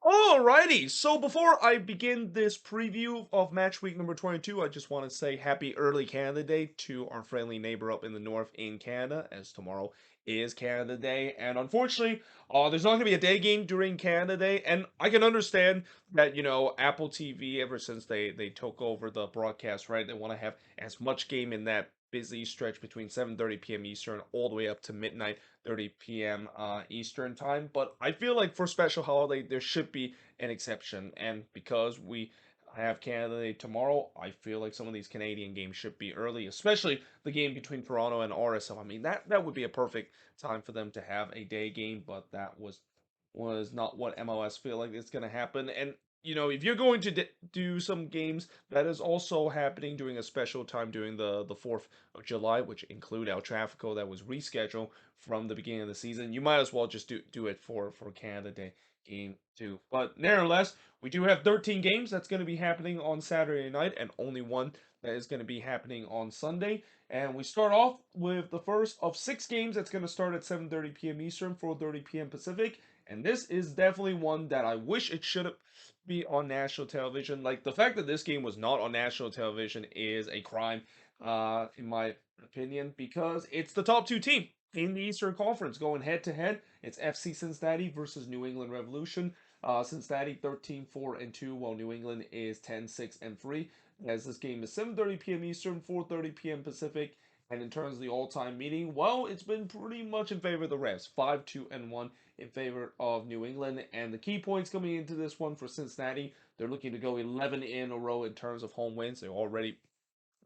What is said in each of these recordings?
Alrighty, so before I begin this preview of match week number 22, I just want to say happy early Canada Day to our friendly neighbor up in the north in Canada, as tomorrow is Canada Day. And unfortunately, there's not going to be a day game during Canada Day. And I can understand that, Apple TV, ever since they took over the broadcast, right, they want to have as much game in that busy stretch between 7:30 p.m. Eastern all the way up to midnight 30 p.m. Eastern time. But I feel like for special holiday, there should be an exception. And because we have Canada Day tomorrow, I feel like some of these Canadian games should be early, especially the game between Toronto and RSL. I mean, that would be a perfect time for them to have a day game, but that was not what MLS feel like it's going to happen. And if you're going to do some games, that is also happening during a special time during the 4th of July, which include El Trafico that was rescheduled from the beginning of the season. You might as well just do it for Canada Day game 2. But nevertheless, we do have 13 games that's going to be happening on Saturday night and only one that is going to be happening on Sunday. And we start off with the first of 6 games that's going to start at 7:30 p.m. Eastern, 4:30 p.m. Pacific. And this is definitely one that I wish it should be on national television. Like, the fact that this game was not on national television is a crime, in my opinion, because it's the top two team in the Eastern Conference going head to head. It's FC Cincinnati versus New England Revolution. Cincinnati 13-4-2, while New England is 10-6-3. As this game is 7:30 p.m. Eastern, 4:30 p.m. Pacific. And in terms of the all-time meeting, well, it's been pretty much in favor of the Revs, 5-2-1 in favor of New England. And the key points coming into this one for Cincinnati, they're looking to go 11 in a row in terms of home wins. They already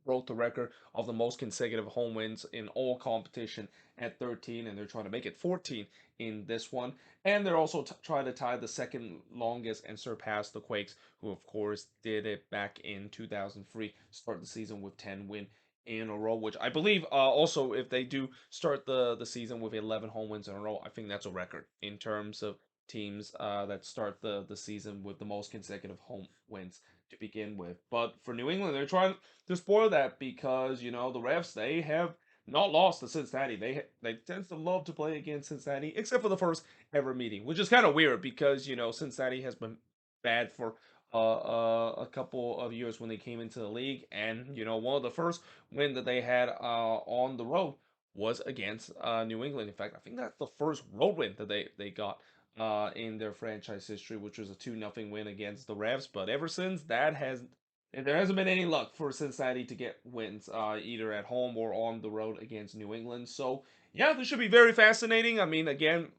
broke the record of the most consecutive home wins in all competition at 13, and they're trying to make it 14 in this one. And they're also trying to tie the second longest and surpass the Quakes, who of course did it back in 2003, start the season with 10 win in a row, which I believe also if they do start the season with 11 home wins in a row, I think that's a record in terms of teams that start the season with the most consecutive home wins to begin with. But for New England, they're trying to spoil that because the refs, they have not lost to Cincinnati. They tend to love to play against Cincinnati, except for the first ever meeting, which is kind of weird because Cincinnati has been bad for a couple of years when they came into the league, and one of the first win that they had on the road was against New England. In fact, I think that's the first road win that they got in their franchise history, which was a 2-0 win against the Revs. But ever since that has there hasn't been any luck for Cincinnati to get wins either at home or on the road against New England. So yeah, this should be very fascinating. I mean, again,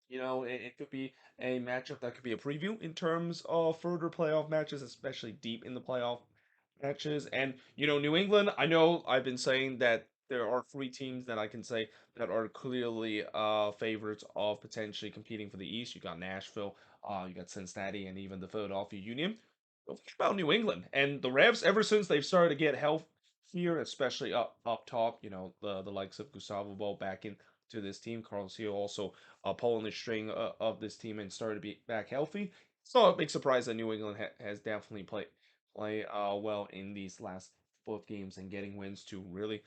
it could be a matchup that could be a preview in terms of further playoff matches, especially deep in the playoff matches. And New England, I know I've been saying that there are 3 teams that I can say that are clearly favorites of potentially competing for the East. You got Nashville, you got Cincinnati, and even the Philadelphia Union. Don't forget about New England and the Revs. Ever since they've started to get health here, especially up top, the likes of Gustavo Bo back in to this team. Carlos Hill also pulling the string of this team and started to be back healthy. So a big surprise that New England has definitely play well in these last 4 games and getting wins to really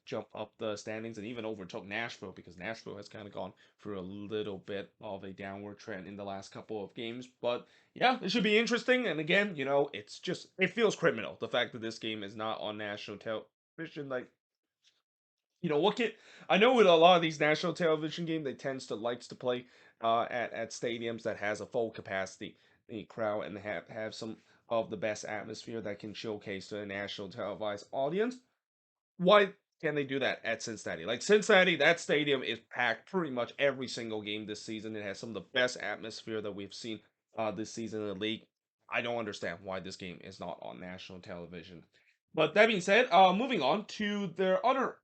jump up the standings and even overtook Nashville, because Nashville has kind of gone through a little bit of a downward trend in the last couple of games. But yeah, it should be interesting. And again, it feels criminal the fact that this game is not on national television. Like, what can I know with a lot of these national television games, they tends to likes to play at stadiums that has a full capacity crowd and have some of the best atmosphere that can showcase to a national televised audience. Why can they do that at Cincinnati? Like, Cincinnati, that stadium is packed pretty much every single game this season. It has some of the best atmosphere that we've seen this season in the league. I don't understand why this game is not on national television. But that being said, moving on to their other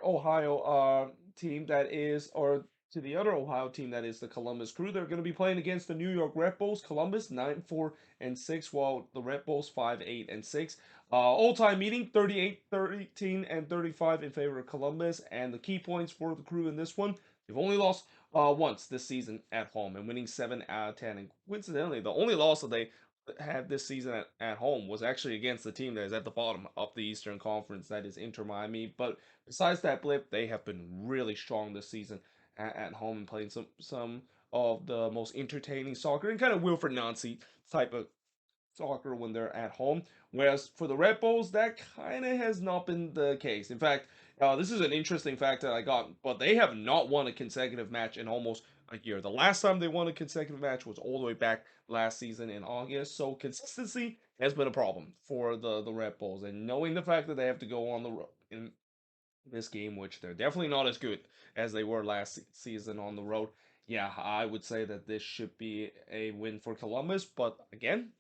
Ohio team that is, or to the other Ohio team that is the Columbus Crew. They're going to be playing against the New York Red Bulls. Columbus 9-4-6, while the Red Bulls 5-8-6. All-time meeting 38-13 and 35 in favor of Columbus. And the key points for the Crew in this one: they've only lost once this season at home and winning 7 out of 10. And coincidentally, the only loss that they had this season at home was actually against the team that is at the bottom of the Eastern Conference, that is Inter Miami. But besides that blip, they have been really strong this season at home and playing some of the most entertaining soccer and kind of Wilfred Nancy type of soccer when they're at home. Whereas for the Red Bulls, that kind of has not been the case. In fact, this is an interesting fact that I got, but they have not won a consecutive match in almost a year. The last time they won a consecutive match was all the way back last season in August. So consistency has been a problem for the Red Bulls, and knowing the fact that they have to go on the road in this game, which they're definitely not as good as they were last season on the road. Yeah, I would say that this should be a win for Columbus, but again,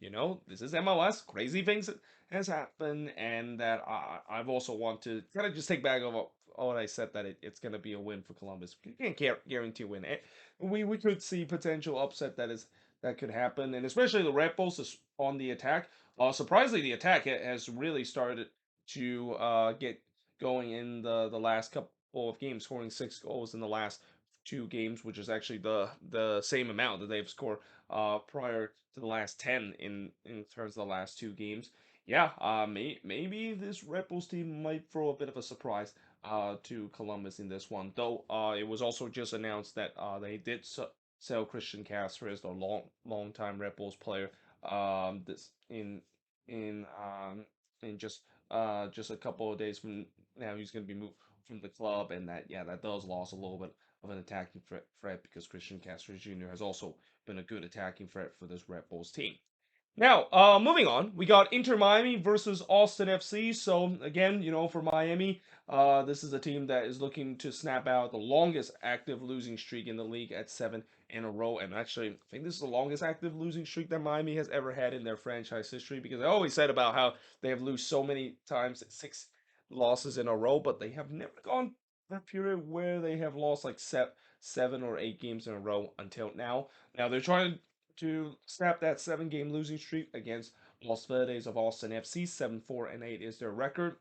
this is MLS. Crazy things has happened, and that I've also want to kind of just take back of what I said that it's going to be a win for Columbus. You can't guarantee a win. We could see potential upset that could happen, and especially the Red Bulls is on the attack. Surprisingly, the attack has really started to get going in the last couple of games, scoring 6 goals in the last 2 games, which is actually the same amount that they've scored prior to the last 10 in terms of the last 2 games. Yeah, maybe this Red Bulls team might throw a bit of a surprise to Columbus in this one. Though it was also just announced that they did sell Christian Casper, the long time Red Bulls player, this in just a couple of days from now. He's going to be moved from the club, and that does lose a little bit of an attacking threat because Christian Castro Jr. has also been a good attacking threat for this Red Bulls team. Now, moving on, we got Inter Miami versus Austin FC. So again, for Miami, this is a team that is looking to snap out the longest active losing streak in the league at 7 in a row. And actually, I think this is the longest active losing streak that Miami has ever had in their franchise history. Because I always said about how they have lost so many times, 6 losses in a row, but they have never gone that period where they have lost like 7 or 8 games in a row until now. Now they're trying to snap that 7 game losing streak against Los Verdes of Austin FC. 7-4-8 is their record.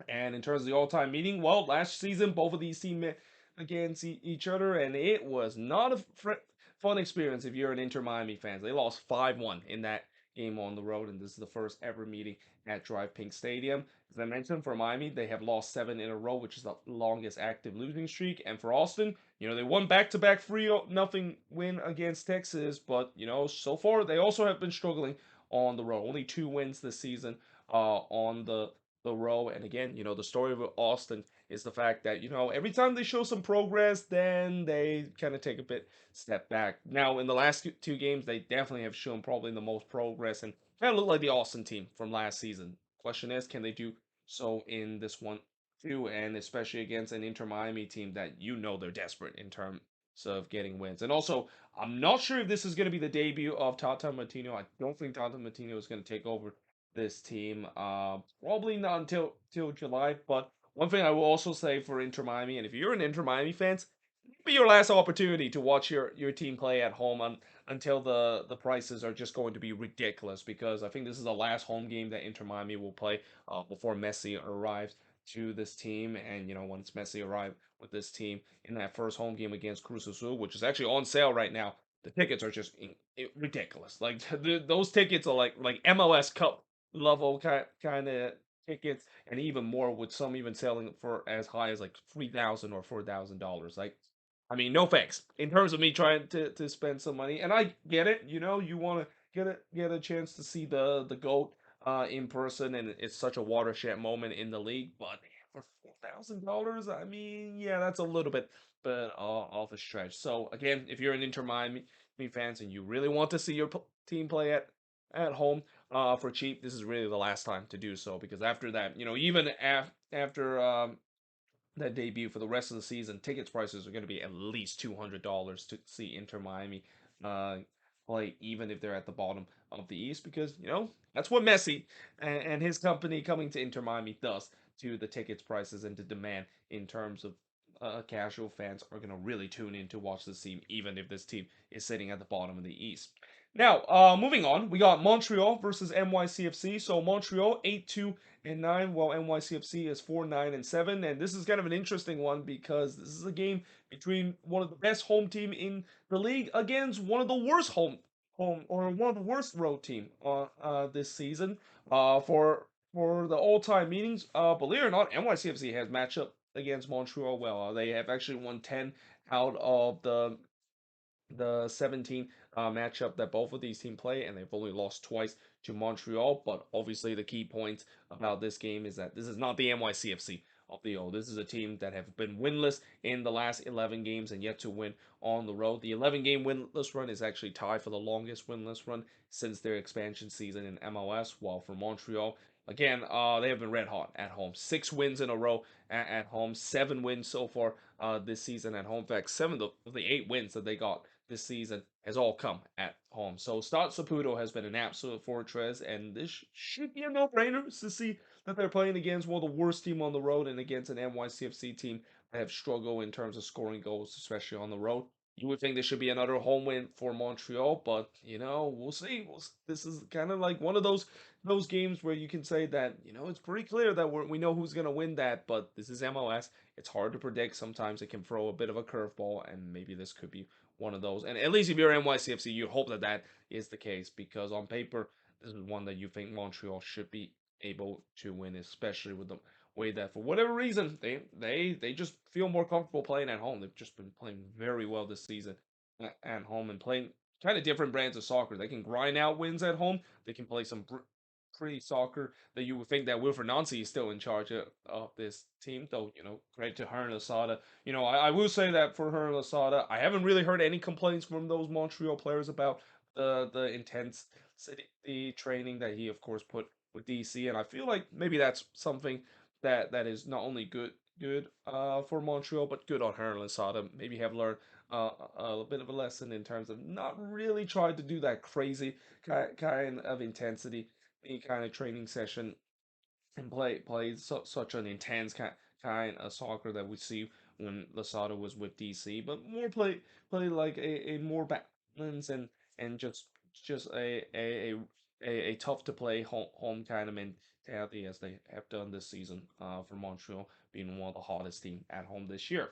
And in terms of the all-time meeting, well, last season both of these teams met against each other, and it was not a fun experience if you're an Inter Miami fan. They lost 5-1 in that game on the road, and this is the first ever meeting at Drive Pink Stadium. As I mentioned, for Miami, they have lost 7 in a row, which is the longest active losing streak. And for Austin, they won back-to-back 3-0 win against Texas, but so far they also have been struggling on the road. Only 2 wins this season on the row. And again, the story of Austin is the fact that, every time they show some progress, then they kind of take a bit step back. Now, in the last 2 games, they definitely have shown probably the most progress and kind of look like the Austin team from last season. Question is, can they do so in this one too? And especially against an Inter Miami team that they're desperate in terms of getting wins. And also, I'm not sure if this is going to be the debut of Tata Martino. I don't think Tata Martino is going to take over this team. Probably not until July. But one thing I will also say for Inter Miami, and if you're an Inter Miami fans, it'll be your last opportunity to watch your team play at home until the prices are just going to be ridiculous. Because I think this is the last home game that Inter Miami will play before Messi arrives to this team. And once Messi arrives with this team in that first home game against Cruz Azul, which is actually on sale right now, the tickets are just ridiculous. Like those tickets are like MLS Cup level kind of tickets, and even more with some even selling for as high as like $3,000 or $4,000. Like, I mean, no thanks. In terms of me trying to spend some money, and I get it. You want to get a chance to see the goat in person, and it's such a watershed moment in the league. But for $4,000, I mean, yeah, that's a little bit but off a stretch. So again, if you're an Inter Miami fans and you really want to see your team play at home for cheap, this is really the last time to do so, because after that, even after that debut for the rest of the season, tickets prices are going to be at least $200 to see Inter Miami uh, play, even if they're at the bottom of the East, because that's what Messi and his company coming to Inter Miami does to the tickets prices and the demand in terms of casual fans are going to really tune in to watch this team, even if this team is sitting at the bottom of the East. Now, moving on, we got Montreal versus NYCFC. So Montreal 8-2-9, while NYCFC is 4-9-7. And this is kind of an interesting one because this is a game between one of the best home team in the league against one of the worst home or one of the worst road team this season. For the all-time meetings, believe it or not, NYCFC has matched up against Montreal well. They have actually won 10 out of the the 17 matchup that both of these teams play, and they've only lost twice to Montreal. But obviously, the key point about this game is that this is not the NYCFC of the old. This is a team that have been winless in the last 11 games and yet to win on the road. The 11-game winless run is actually tied for the longest winless run since their expansion season in MLS. While for Montreal, again, they have been red hot at home. 6 wins in a row at home. 7 wins so far this season at home. In fact, 7 of the 8 wins that they got this season has all come at home. So Stade Saputo has been an absolute fortress, and this should be a no-brainer to see that they're playing against one of the worst team on the road and against an NYCFC team that have struggled in terms of scoring goals, especially on the road. You would think there should be another home win for Montreal, but we'll see. This is kind of like one of those games where you can say that it's pretty clear that we know who's gonna win that, but this is MLS. It's hard to predict. Sometimes it can throw a bit of a curveball, and maybe this could be one of those. And at least if you're NYCFC, you hope that that is the case because on paper, this is one that you think Montreal should be able to win, especially with the way that for whatever reason they just feel more comfortable playing at home. They've just been playing very well this season at home and playing kind of different brands of soccer. They can grind out wins at home. They can play some pretty soccer that you would think that Wilfred Nancy is still in charge of this team, though, credit to Hernan Lasada. I will say that for Hernan Lasada, I haven't really heard any complaints from those Montreal players about the intense city training that he, of course, put with DC, and I feel like maybe that's something that is not only good for Montreal, but good on Hernan Lasada. Maybe have learned a bit of a lesson in terms of not really trying to do that crazy kind of intensity, any kind of training session and play such an intense kind of soccer that we see when Lasada was with DC, but more play like a more balance and just a tough to play home kind of mentality as they have done this season for Montreal being one of the hottest team at home this year.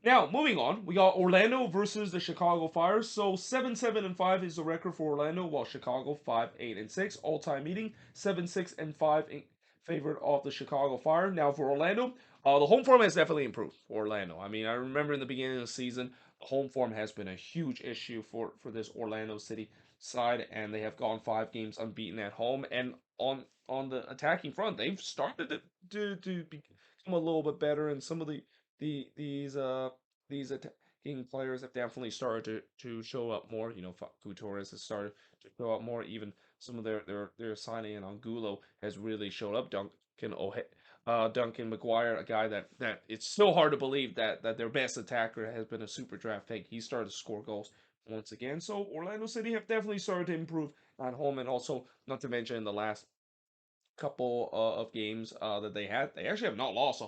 Now, moving on, we got Orlando versus the Chicago Fire. So 7-7-5 is the record for Orlando, while Chicago 5-8-6. All-time meeting 7-6-5 in favor of the Chicago Fire. Now for Orlando, the home form has definitely improved for Orlando. I mean, I remember in the beginning of the season, the home form has been a huge issue for this Orlando City side, and they have gone 5 games unbeaten at home. And on the attacking front, they've started to become a little bit better, and some of the these attacking players have definitely started to show up more. Gutierrez has started to show up more. Even some of their signing in on Gulo has really showed up. Duncan McGuire, a guy that it's so hard to believe that their best attacker has been a super draft pick. He started to score goals once again. So Orlando City have definitely started to improve at home, and also not to mention in the last couple of games that they actually have not lost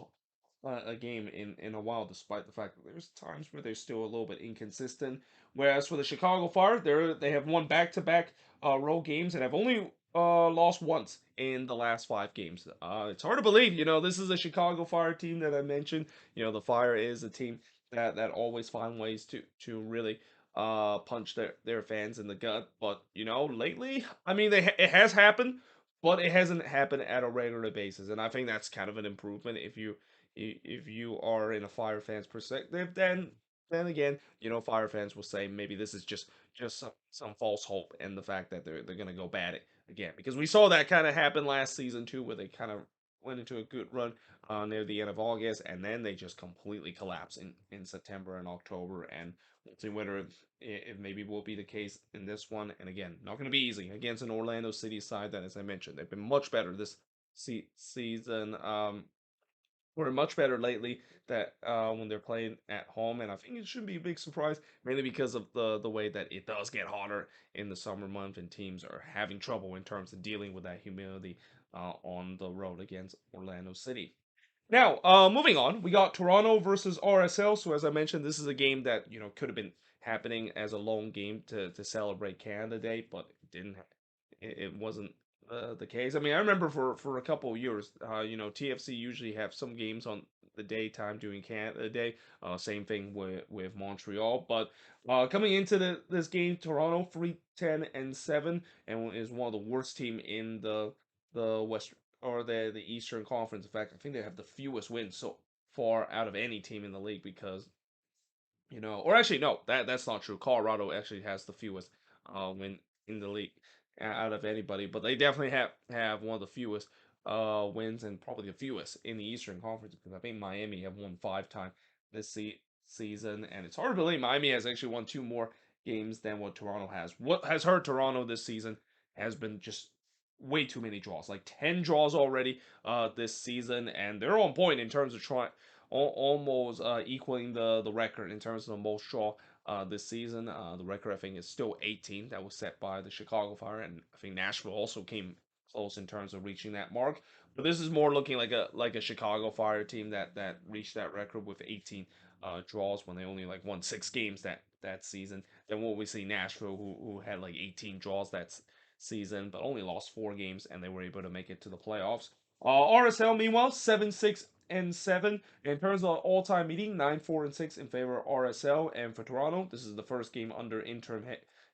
a game in a while, despite the fact that there's times where they're still a little bit inconsistent. Whereas for the Chicago Fire, they have won back-to-back road games and have only lost once in the last 5 games. It's hard to believe, this is a Chicago Fire team that I mentioned. The Fire is a team that always find ways to really punch their fans in the gut. But lately, I mean, it has happened, but it hasn't happened at a regular basis, and I think that's kind of an improvement if you are in a Fire fans perspective. Then again, Fire fans will say maybe this is just some false hope and the fact that they're gonna go bad again, because we saw that kind of happen last season too, where they kind of went into a good run near the end of August, and then they just completely collapse in September and October. And we'll see whether it maybe will be the case in this one. And again, not going to be easy against an Orlando City side that, as I mentioned, they've been much better this season. Were much better lately that when they're playing at home, and I think it shouldn't be a big surprise, mainly because of the way that it does get hotter in the summer month, and teams are having trouble in terms of dealing with that humidity on the road against Orlando City. Now, moving on, we got Toronto versus RSL. So as I mentioned, this is a game that could have been happening as a lone game to celebrate Canada Day, but it didn't. It wasn't the case. I mean, I remember for a couple of years, TFC usually have some games on the daytime during Canada Day. Same thing with Montreal. But coming into this game, Toronto 3-10-7 and is one of the worst team in the West or the Eastern Conference. In fact, I think they have the fewest wins so far out of any team in the league because Or actually, no, that's not true. Colorado actually has the fewest win in the league out of anybody, but they definitely have one of the fewest wins and probably the fewest in the Eastern Conference because I think Miami have won 5 times this season, and it's hard to believe Miami has actually won 2 more games than what Toronto has. What has hurt Toronto this season has been just way too many draws, like 10 draws already this season, and they're on point in terms of trying almost equaling the record in terms of the most draw this season. The record I think is still 18 that was set by the Chicago Fire, and I think Nashville also came close in terms of reaching that mark. But this is more looking like a Chicago Fire team that reached that record with 18 draws when they only like won 6 games that season. Then what we see Nashville who had like 18 draws that season but only lost 4 games and they were able to make it to the playoffs. RSL meanwhile 7-6-7 in terms of all-time meeting 9-4-6 in favor of RSL, and for Toronto this is the first game under interim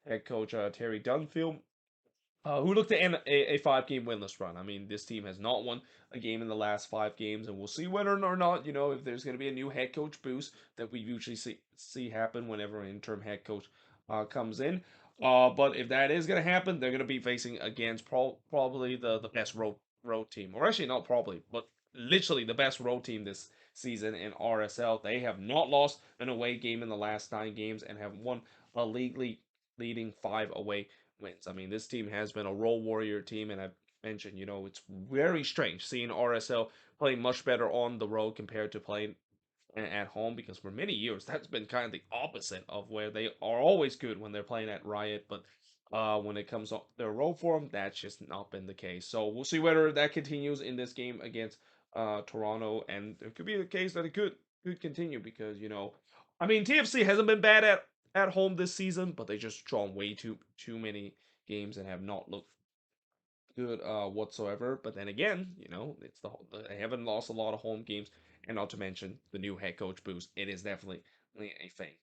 head coach Terry Dunfield, who looked to end a 5 game winless run. I mean, this team has not won a game in the last 5 games, and we'll see whether or not, if there's going to be a new head coach boost that we usually see happen whenever an interim head coach comes in. But if that is going to happen, they're going to be facing against probably the best road team, or actually not probably, but literally the best road team this season in RSL. They have not lost an away game in the last 9 games and have won a leading 5 away wins. I mean, this team has been a role warrior team, and I've mentioned, it's very strange seeing RSL playing much better on the road compared to playing at home because for many years that's been kind of the opposite of where they are always good when they're playing at Riot, but when it comes to their road form, that's just not been the case. So we'll see whether that continues in this game against Toronto, and it could be the case that it could continue because I mean TFC hasn't been bad at home this season, but they just drawn way too many games and have not looked good whatsoever. But then again, they haven't lost a lot of home games, and not to mention the new head coach boost. It is definitely a thing.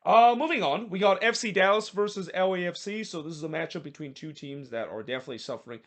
Moving on, we got FC Dallas versus LAFC. So this is a matchup between two teams that are definitely suffering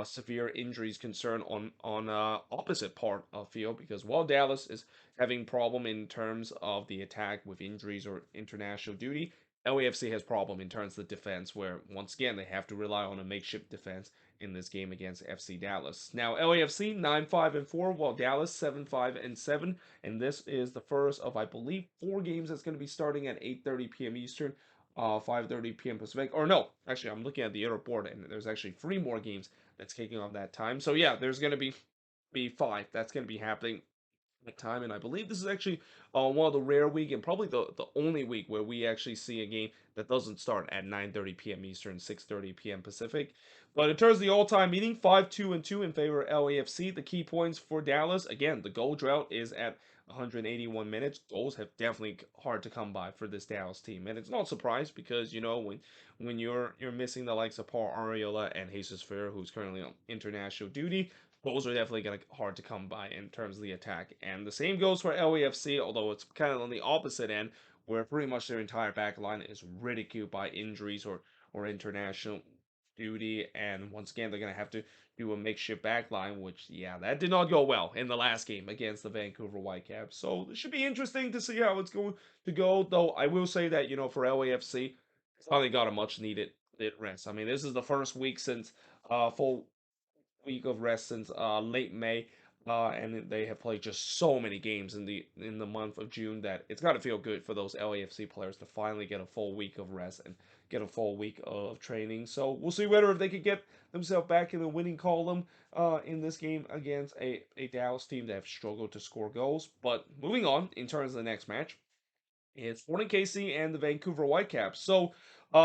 severe injuries concern on opposite part of field because while Dallas is having problem in terms of the attack with injuries or international duty, LAFC has problem in terms of the defense where once again they have to rely on a makeshift defense in this game against FC Dallas. Now LAFC 9-5-4 while Dallas 7-5-7, and this is the first of I believe 4 games that's going to be starting at 8:30 p.m. Eastern, 5:30 p.m. Pacific. Or no, actually I'm looking at the board and there's actually 3 more games that's kicking off that time. So yeah, there's going to be 5 that's going to be happening time, and I believe this is actually one of the rare week and probably the only week where we actually see a game that doesn't start at 9:30 p.m. Eastern, 6:30 p.m. Pacific. But in terms of the all-time meeting, 5-2-2 in favor of LAFC. The key points for Dallas, again, the goal drought is at 181 minutes. Goals have definitely hard to come by for this Dallas team, and it's not surprised because when you're missing the likes of Paul Arriola and Jesus Ferrer, who's currently on international duty, goals are definitely going to hard to come by in terms of the attack. And the same goes for LAFC, although it's kind of on the opposite end, where pretty much their entire back line is ridiculed by injuries or international duty. And once again, they're going to have to do a makeshift back line, which, yeah, that did not go well in the last game against the Vancouver Whitecaps. So it should be interesting to see how it's going to go, though I will say that, for LAFC, finally got a much needed rest. I mean, this is the first week since full week of rest since late May, and they have played just so many games in the month of June that it's got to feel good for those LAFC players to finally get a full week of rest and get a full week of training. So we'll see whether if they could get themselves back in the winning column in this game against a Dallas team that have struggled to score goals. But moving on in terms of the next match, it's Sporting KC and the Vancouver Whitecaps. So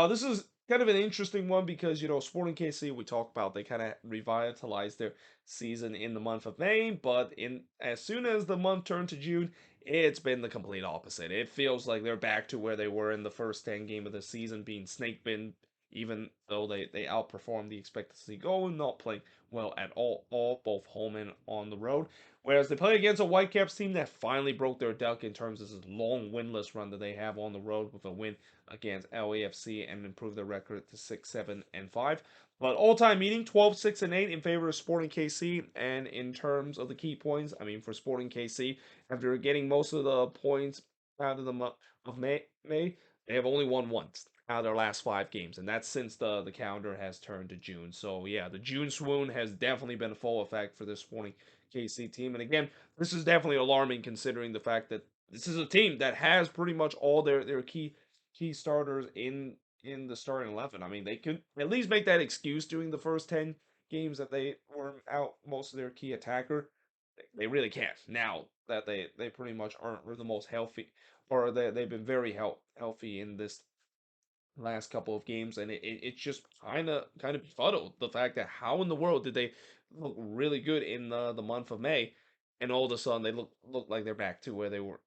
this is kind of an interesting one because Sporting KC we talked about they kind of revitalized their season in the month of May, but in as soon as the month turned to June, it's been the complete opposite. It feels like they're back to where they were in the first 10 game of the season, being snake bin, even though they outperformed the expected to see goal and not playing well at all both home and on the road. Whereas they play against a Whitecaps team that finally broke their duck in terms of this long winless run that they have on the road with a win against LAFC and improved their record to 6-7-5. But all-time meeting 12-6-8 in favor of Sporting KC. And in terms of the key points, I mean for Sporting KC, after getting most of the points out of the month of May, they have only won once out of their last 5 games, and that's since the calendar has turned to June. So yeah, the June swoon has definitely been a full effect for this Sporting KC team. And again, this is definitely alarming considering the fact that this is a team that has pretty much all their key starters in the starting 11. I mean, they could at least make that excuse during the first 10 games that they were out most of their key attacker. They really can't now that they pretty much aren't the most healthy, or they've been very healthy in this last couple of games, and it's just kind of befuddled the fact that how in the world did they look really good in the month of May, and all of a sudden they look like they're back to where they were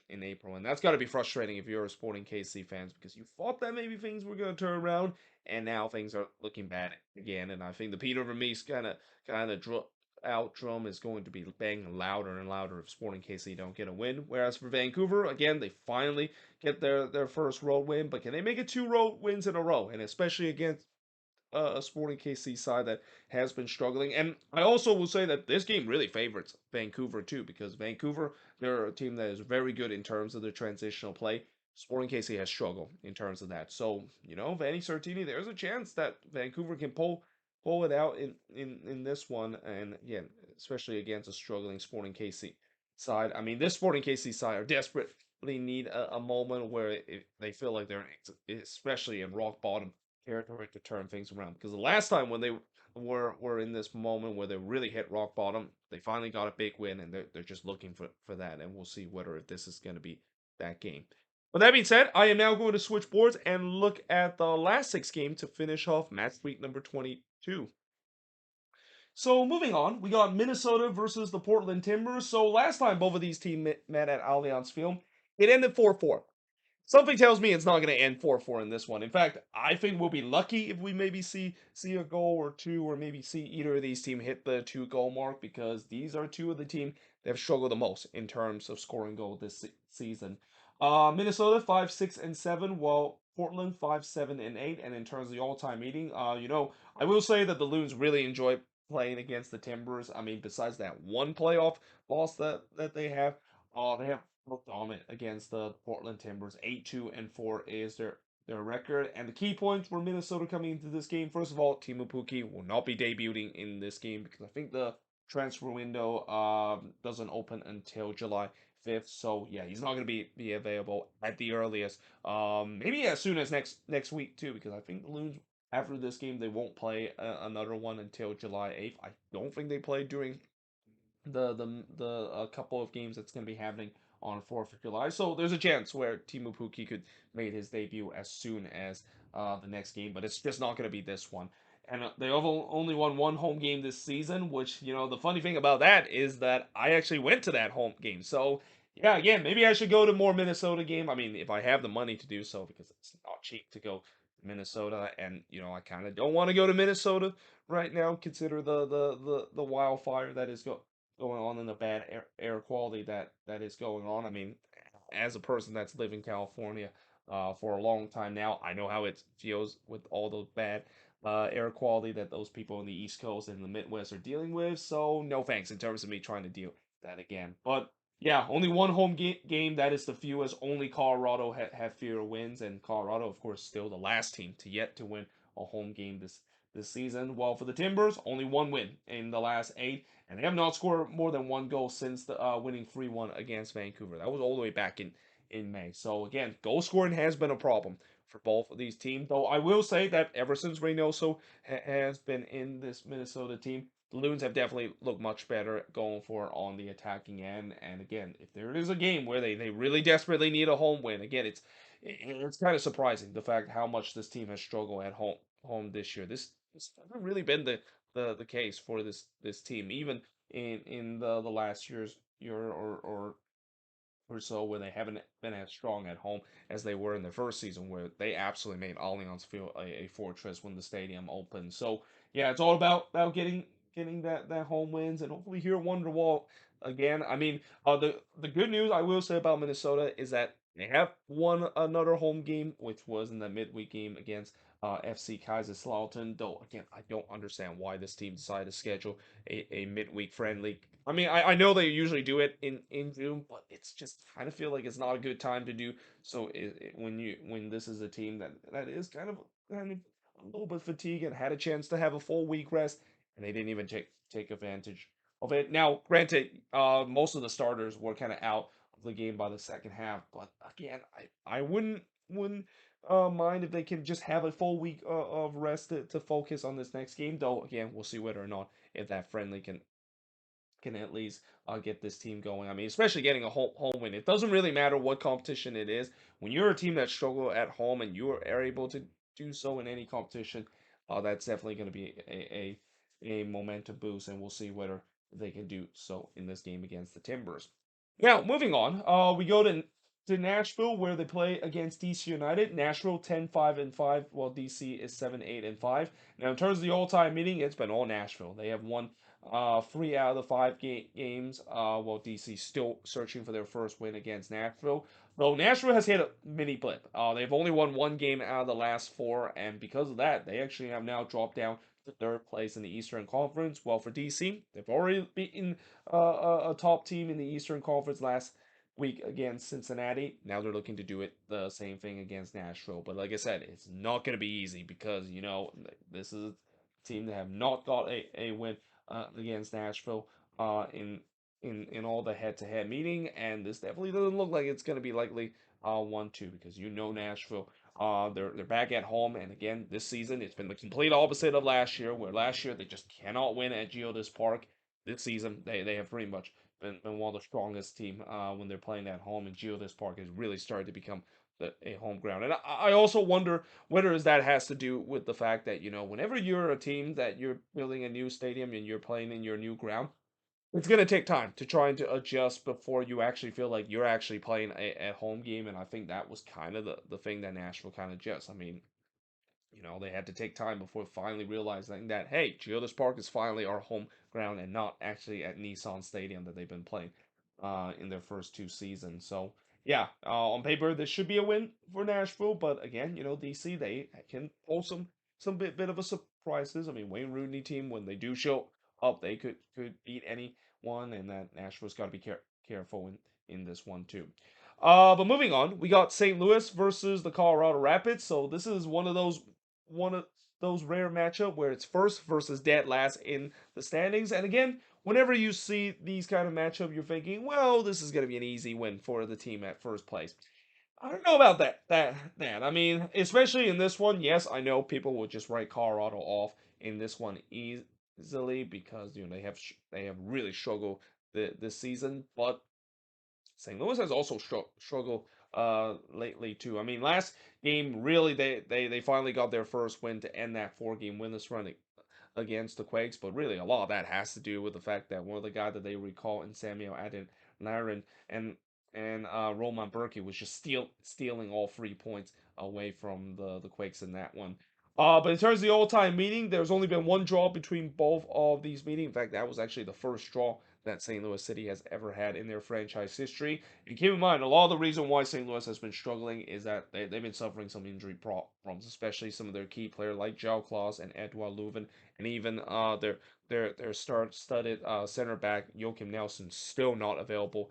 in April, and that's got to be frustrating if you're a Sporting KC fans because you thought that maybe things were going to turn around, and now things are looking bad again, and I think the Peter Vermees kind of out drum is going to be banging louder and louder if Sporting KC don't get a win. Whereas for Vancouver, again, they finally get their first road win, but can they make it 2 road wins in a row? And especially against a Sporting KC side that has been struggling. And I also will say that this game really favors Vancouver too, because Vancouver, they're a team that is very good in terms of their transitional play. Sporting KC has struggled in terms of that. So, Vanni Sartini, there's a chance that Vancouver can pull it out in this one. And again, especially against a struggling Sporting KC side. I mean, this Sporting KC side are desperately need a moment where they feel like they're especially in rock bottom territory to turn things around. Because the last time when they were in this moment where they really hit rock bottom, they finally got a big win, and they're just looking for that. And we'll see whether this is going to be that game. With that being said, I am now going to switch boards and look at the last 6 games to finish off match week number 22. So moving on, we got Minnesota versus the Portland Timbers. So last time both of these teams met at Allianz Field, it ended 4-4. Something tells me it's not going to end 4-4 in this one. In fact, I think we'll be lucky if we maybe see a goal or two, or maybe see either of these teams hit the 2 goal mark, because these are two of the teams that have struggled the most in terms of scoring goal this season. Minnesota 5-6-7, while Portland 5-7-8. And in terms of the all-time meeting, I will say that the Loons really enjoy playing against the Timbers. I mean, besides that one playoff loss that they have looked dominant against the Portland Timbers. 8-2-4 is their record. And the key points for Minnesota coming into this game, first of all, Teemu Pukki will not be debuting in this game because I think the transfer window doesn't open until July 5th. So yeah, he's not going to be available at the earliest. Maybe as soon as next week too, because I think the Loons after this game they won't play another one until July 8th. I don't think they play during the a couple of games that's going to be happening on 4th of July. So there's a chance where Teemu Pukki could make his debut as soon as the next game, but it's just not going to be this one. And they have only won one home game this season, which, the funny thing about that is that I actually went to that home game. So, yeah, again, maybe I should go to more Minnesota game. I mean, if I have the money to do so, because it's not cheap to go to Minnesota, and, I kind of don't want to go to Minnesota right now, consider the wildfire that is going on and the bad air quality that is going on. I mean, as a person that's lived in California for a long time now, I know how it feels with all the bad air quality that those people in the East Coast and the Midwest are dealing with. So no thanks in terms of me trying to deal with that again. But yeah, only one home game. That is the fewest. Only Colorado have fewer wins, and Colorado, of course, still the last team to yet to win a home game this season. While for the Timbers, only one win in the last 8, and they have not scored more than 1 goal since the winning 3-1 against Vancouver. That was all the way back in May. So again, goal scoring has been a problem for both of these teams. Though I will say that ever since Reynoso has been in this Minnesota team, the Loons have definitely looked much better going for on the attacking end. And again, if there is a game where they really desperately need a home win, again, it's kind of surprising the fact how much this team has struggled at home this year. This hasn't really been the case for this team, even in the last year or so, where they haven't been as strong at home as they were in the first season, where they absolutely made Allianz feel a fortress when the stadium opened. So yeah, it's all about getting that home wins, and hopefully here at Wonderwall again. I mean, the good news I will say about Minnesota is that they have won another home game, which was in the midweek game against FC Kaiserslautern. Though again, I don't understand why this team decided to schedule a midweek friendly I mean, I know they usually do it in June, but it's just kind of feel like it's not a good time to do. So when this is a team that is kind of a little bit fatigued and had a chance to have a full week rest, and they didn't even take advantage of it. Now, granted, most of the starters were kind of out of the game by the second half, but again, I wouldn't mind if they can just have a full week of rest to focus on this next game. Though, again, we'll see whether or not if that friendly can at least get this team going. I mean, especially getting a home win. It doesn't really matter what competition it is. When you're a team that struggle at home and you are able to do so in any competition, that's definitely going to be a momentum boost, and we'll see whether they can do so in this game against the Timbers. Now, moving on, we go to Nashville where they play against DC United. Nashville 10-5-5, while DC is 7-8-5. Now, in terms of the all-time meeting, it's been all Nashville. They have won 3 out of the 5 games. While DC still searching for their first win against Nashville. Though Nashville has hit a mini blip. They've only won 1 game out of the last 4, and because of that, they actually have now dropped down to third place in the Eastern Conference. Well, for DC, they've already beaten a top team in the Eastern Conference last week against Cincinnati. Now they're looking to do it the same thing against Nashville. But like I said, it's not going to be easy because this is a team that have not got a win against Nashville in all the head-to-head meeting, and this definitely doesn't look like it's going to be likely 1-2 because Nashville. They're back at home, and again this season it's been the complete opposite of last year, where last year they just cannot win at Geodis Park. This season they have pretty much been one of the strongest team when they're playing at home, and Geodis Park has really started to become a home ground. And I also wonder whether that has to do with the fact that whenever you're a team that you're building a new stadium and you're playing in your new ground, it's going to take time to try and to adjust before you actually feel like you're actually playing a home game. And I think that was kind of the thing that Nashville kind of just. I mean, they had to take time before finally realizing that, hey, Geodis Park is finally our home ground and not actually at Nissan Stadium that they've been playing in their first 2 seasons. So, yeah, on paper, this should be a win for Nashville. But again, DC, they can pull some bit of a surprises. I mean, Wayne Rooney team, when they do show up, they could beat anyone. And that Nashville's got to be careful in this one, too. But moving on, we got St. Louis versus the Colorado Rapids. So this is one of those rare matchup where it's first versus dead last in the standings. And again, whenever you see these kind of matchup, you're thinking, well, this is going to be an easy win for the team at first place. I don't know about that. I mean, especially in this one, yes, I know people will just write Colorado off in this one easily because they have really struggled this season, but St. Louis has also struggled lately too. I mean, last game really they finally got their first win to end that 4 game winless run against the Quakes, but really a lot of that has to do with the fact that one of the guys that they recall in Samuel Adeniran and Roman Berkey was just stealing all 3 points away from the Quakes in that one. But in terms of the all-time meeting, there's only been one draw between both of these meetings. In fact, that was actually the first draw that St. Louis City has ever had in their franchise history. And keep in mind, a lot of the reason why St. Louis has been struggling is that they've been suffering some injury problems, especially some of their key players like João Claus and Edouard Leuven, and even their star-studded center back Joakim Nelson still not available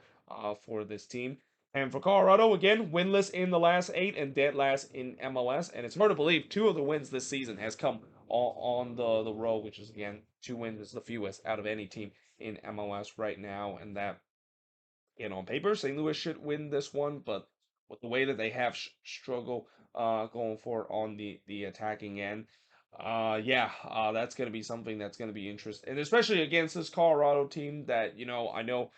for this team. And for Colorado, again, winless in the last 8 and dead last in MLS. And it's hard to believe 2 of the wins this season has come on the road, which is, again, 2 wins is the fewest out of any team in MLS right now. And that, on paper, St. Louis should win this one. But with the way that they have struggled going forward on the attacking end, that's going to be something that's going to be interesting. And especially against this Colorado team that, I know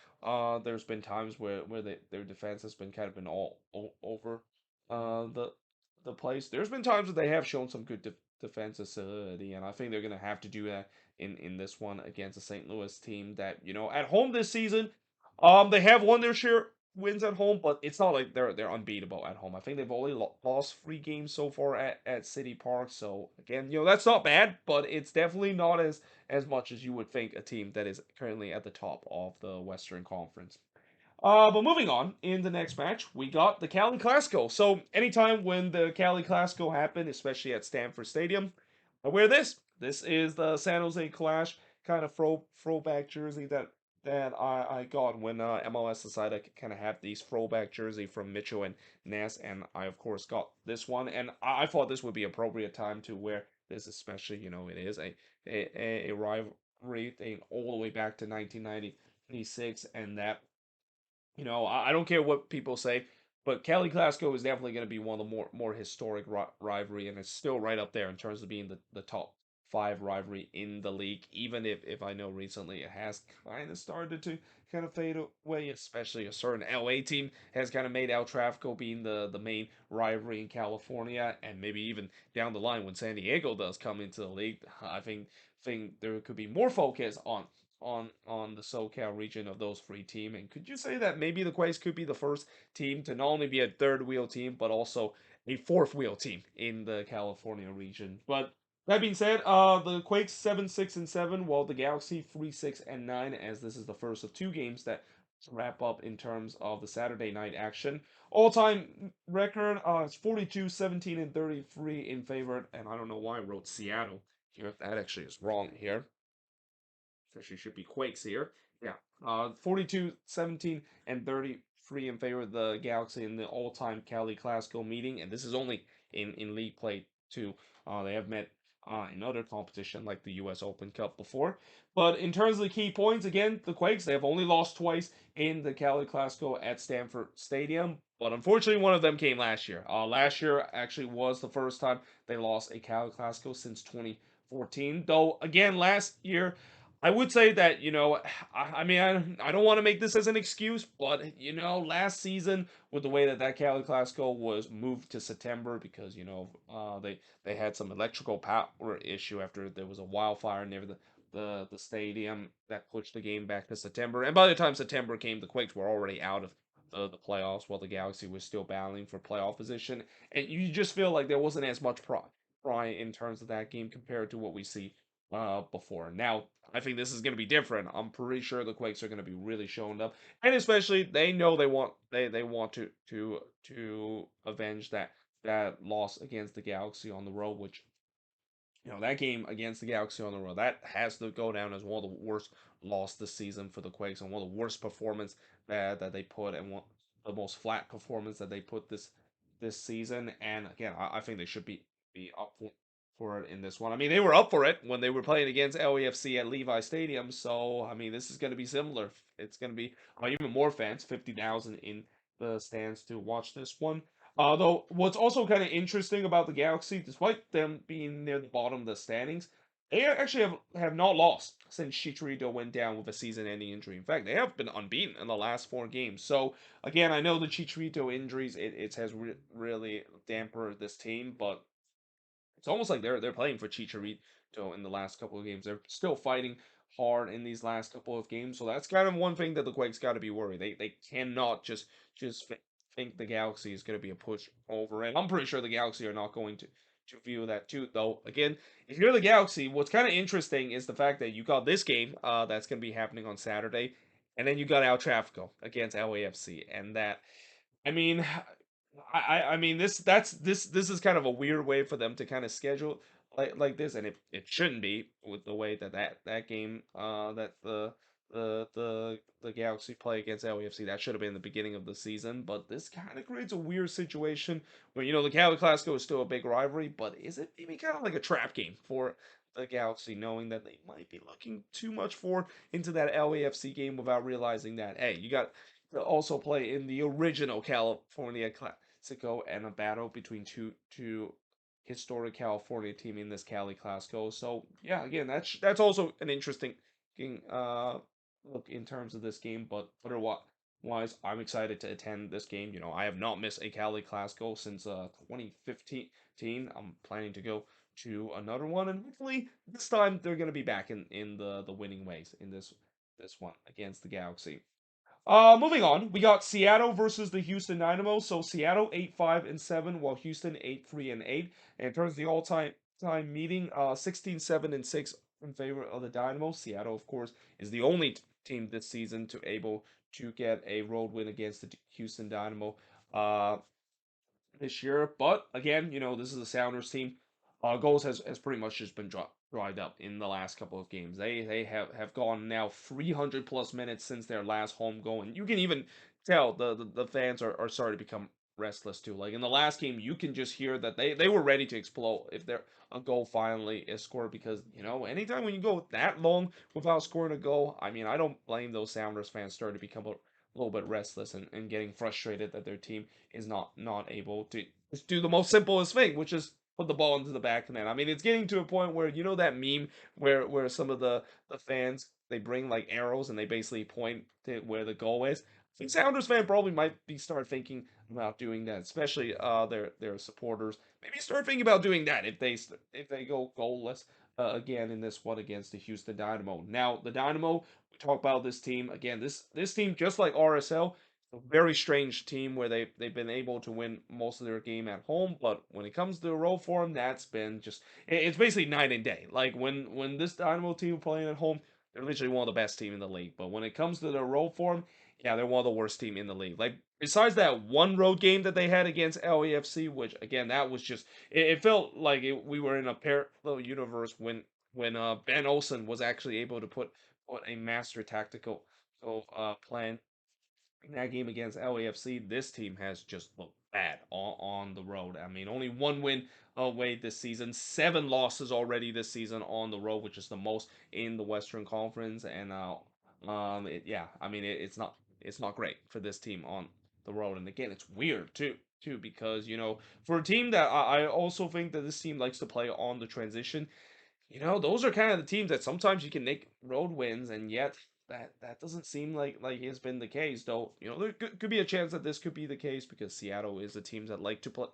there's been times where their defense has been kind of been all over the place. There's been times that they have shown some good defensivity, and I think they're going to have to do that in this one against a St. Louis team that, at home this season, they have won their share wins at home, but it's not like they're unbeatable at home. I think they've only lost 3 games so far at City Park. So again, that's not bad, but it's definitely not as much as you would think a team that is currently at the top of the Western Conference. But moving on, in the next match, we got the Cali Classico. So anytime when the Cali Classico happen, especially at Stanford Stadium, I wear this. This is the San Jose Clash kind of throwback jersey that I got when MLS decided to kind of have these throwback jersey from Mitchell and Ness, and I of course got this one, and I thought this would be appropriate time to wear this, especially it is a rivalry thing all the way back to 1996, and that I don't care what people say, but Cali Glasgow is definitely going to be one of the more historic rivalry, and it's still right up there in terms of being the top five rivalry in the league. Even if I know recently it has kind of started to kind of fade away, especially a certain LA team has kind of made El Tráfico being the main rivalry in California, and maybe even down the line when San Diego does come into the league, I think there could be more focus on the SoCal region of those three teams. And could you say that maybe the Quakes could be the first team to not only be a third wheel team, but also a fourth wheel team in the California region? But that being said, the Quakes 7-6-7, while the Galaxy 3-6-9, as this is the first of two games that wrap up in terms of the Saturday night action. All-time record is 42, 17, and 33 in favor. And I don't know why I wrote Seattle here. That actually is wrong here. Actually should be Quakes here. Yeah. 42, 17, and 33 in favor of the Galaxy in the all-time Cali Classico meeting. And this is only in league play too. They have met in other competition like the U.S. Open Cup before. But in terms of the key points, again, the Quakes, they have only lost twice in the Cali Classico at Stanford Stadium. But unfortunately, one of them came last year. Last year actually was the first time they lost a Cali Classico since 2014. Though, again, last year I would say that, I mean, I don't want to make this as an excuse, but, last season, with the way that Cali Classico was moved to September because, they had some electrical power issue after there was a wildfire near the stadium that pushed the game back to September. And by the time September came, the Quakes were already out of the playoffs while the Galaxy was still battling for playoff position. And you just feel like there wasn't as much pride in terms of that game compared to what we see before. Now, I think this is going to be different. I'm pretty sure the Quakes are going to be really showing up, and especially they know they want to avenge that loss against the Galaxy on the road, which that game against the Galaxy on the road, that has to go down as one of the worst loss this season for the Quakes and one of the worst performance that they put and one the most flat performance that they put this season. And again, I think they should be up for it in this one. I mean, they were up for it when they were playing against LAFC at Levi Stadium. So I mean, this is going to be similar. It's going to be even more fans, 50,000 in the stands to watch this one. Though what's also kind of interesting about the Galaxy, despite them being near the bottom of the standings, they actually have not lost since Chicharito went down with a season-ending injury. In fact, they have been unbeaten in the last four games. So again, I know the Chicharito injuries it has really dampened this team, but it's almost like they're playing for Chicharito in the last couple of games. They're still fighting hard in these last couple of games, so that's kind of one thing that the Quakes got to be worried. They cannot just think the Galaxy is going to be a push over, and I'm pretty sure the Galaxy are not going to view that too. Though again, if you're the Galaxy, what's kind of interesting is the fact that you got this game that's going to be happening on Saturday, and then you got El Tráfico against LAFC, and that I mean, I mean this is kind of a weird way for them to kind of schedule like this, and it shouldn't be with the way that game that the Galaxy play against LAFC. That should have been the beginning of the season, but this kind of creates a weird situation where the Cali Clasico is still a big rivalry, but is it maybe kind of like a trap game for the Galaxy, knowing that they might be looking too much forward into that LAFC game without realizing that hey, you got to also play in the original California Classico and a battle between two historic California team in this Cali Classico. So yeah, again, that's also an interesting uh look in terms of this game. But otherwise, I'm excited to attend this game. I have not missed a Cali Classico since 2015. I'm planning to go to another one, and hopefully this time they're gonna be back in the winning ways in this one against the Galaxy. Moving on, we got Seattle versus the Houston Dynamo. So Seattle 8-5-7, while Houston 8-3-8. And in terms of the all-time meeting, 16-7-6 in favor of the Dynamo. Seattle, of course, is the only team this season to able to get a road win against the Houston Dynamo this year. But again, this is a Sounders team. Goals has pretty much just been dried up in the last couple of games. They have gone now 300 plus minutes since their last home goal, and you can even tell the fans are starting to become restless too. Like in the last game, you can just hear that they were ready to explode if their a goal finally is scored, because anytime when you go that long without scoring a goal, I mean I don't blame those Sounders fans starting to become a little bit restless and getting frustrated that their team is not able to just do the most simplest thing, which is put the ball into the back of the net. I mean, it's getting to a point where that meme where some of the fans they bring like arrows and they basically point to where the goal is. I think Sounders fan probably might be start thinking about doing that, especially their supporters. Maybe start thinking about doing that if they go goalless again in this one against the Houston Dynamo. Now the Dynamo, we talk about this team again. This team, just like RSL, a very strange team where they've been able to win most of their game at home, but when it comes to the road form, that's been just it's basically night and day. Like when this Dynamo team playing at home, they're literally one of the best team in the league. But when it comes to their road form, yeah, they're one of the worst team in the league. Like besides that one road game that they had against LAFC, which again that was just it felt like we were in a parallel universe when Ben Olsen was actually able to put a master tactical plan in that game against LAFC. This team has just looked bad on the road. I mean, only one win away this season, 7 losses already this season on the road, which is the most in the Western Conference. And yeah, I mean, it's not great for this team on the road. And again, it's weird too, because for a team that I also think that this team likes to play on the transition, those are kind of the teams that sometimes you can make road wins, and yet that doesn't seem like has been the case. Though there could be a chance that this could be the case because Seattle is a team that like to play,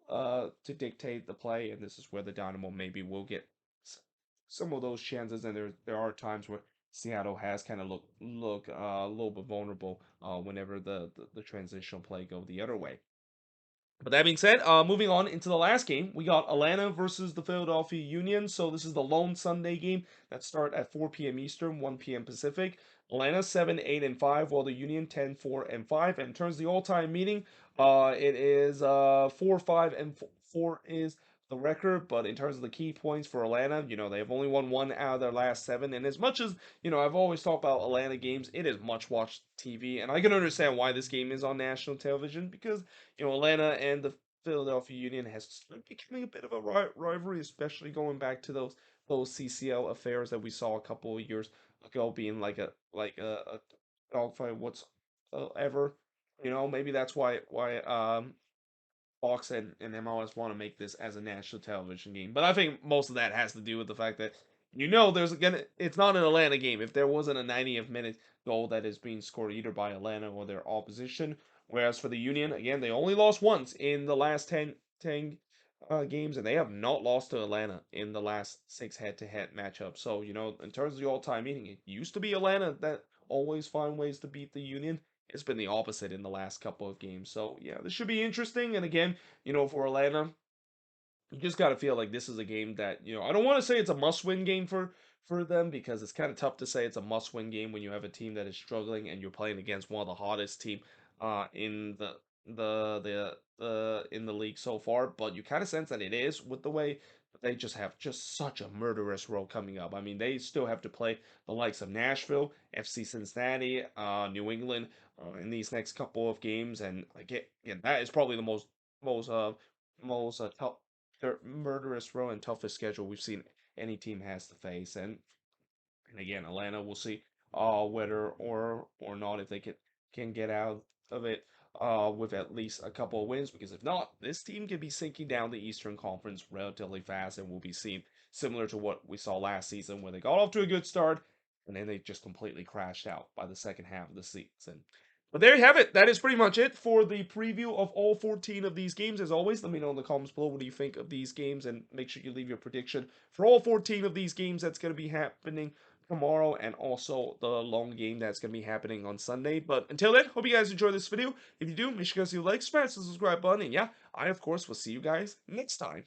to dictate the play, and this is where the Dynamo maybe will get some of those chances. And there are times where Seattle has kind of look a little bit vulnerable whenever the transitional play go the other way. But that being said, moving on into the last game, we got Atlanta versus the Philadelphia Union. So this is the lone Sunday game that start at 4 p.m. Eastern, 1 p.m. Pacific. Atlanta 7, 8, and 5, while the Union 10, 4, and 5. And in terms of the all-time meeting, it is 4, 5, and 4 is the record. But in terms of the key points for Atlanta, they have only won one out of their last 7. And as much as I've always talked about Atlanta games, it is much watched TV, and I can understand why this game is on national television because Atlanta and the Philadelphia Union has started becoming a bit of a rivalry, especially going back to those CCL affairs that we saw a couple of years ago, being like a dogfight whatsoever. Maybe that's why Fox and MLS want to make this as a national television game. But I think most of that has to do with the fact that it's not an Atlanta game. If there wasn't a 90th minute goal that is being scored either by Atlanta or their opposition. Whereas for the Union, again, they only lost once in the last 10 games, and they have not lost to Atlanta in the last 6 head-to-head matchups. So, in terms of the all-time meeting, it used to be Atlanta that always find ways to beat the Union. It's been the opposite in the last couple of games. So, yeah, this should be interesting. And again, for Atlanta, you just got to feel like this is a game that I don't want to say it's a must-win game for them because it's kind of tough to say it's a must-win game when you have a team that is struggling and you're playing against one of the hottest team in the in the league so far. But you kind of sense that it is with the way they just have just such a murderous road coming up. I mean, they still have to play the likes of Nashville, FC Cincinnati, New England in these next couple of games, and again, that is probably the most tough their murderous row and toughest schedule we've seen any team has to face. And again, Atlanta, we'll see whether or not if they can get out of it with at least a couple of wins. Because if not, this team can be sinking down the Eastern Conference relatively fast, and we'll be seeing similar to what we saw last season, where they got off to a good start and then they just completely crashed out by the second half of the season. But there you have it. That is pretty much it for the preview of all 14 of these games. As always, let me know in the comments below what do you think of these games, and make sure you leave your prediction for all 14 of these games that's going to be happening tomorrow, and also the long game that's going to be happening on Sunday. But until then, hope you guys enjoy this video. If you do, make sure you guys leave a like, smash the subscribe button, and yeah, I of course will see you guys next time.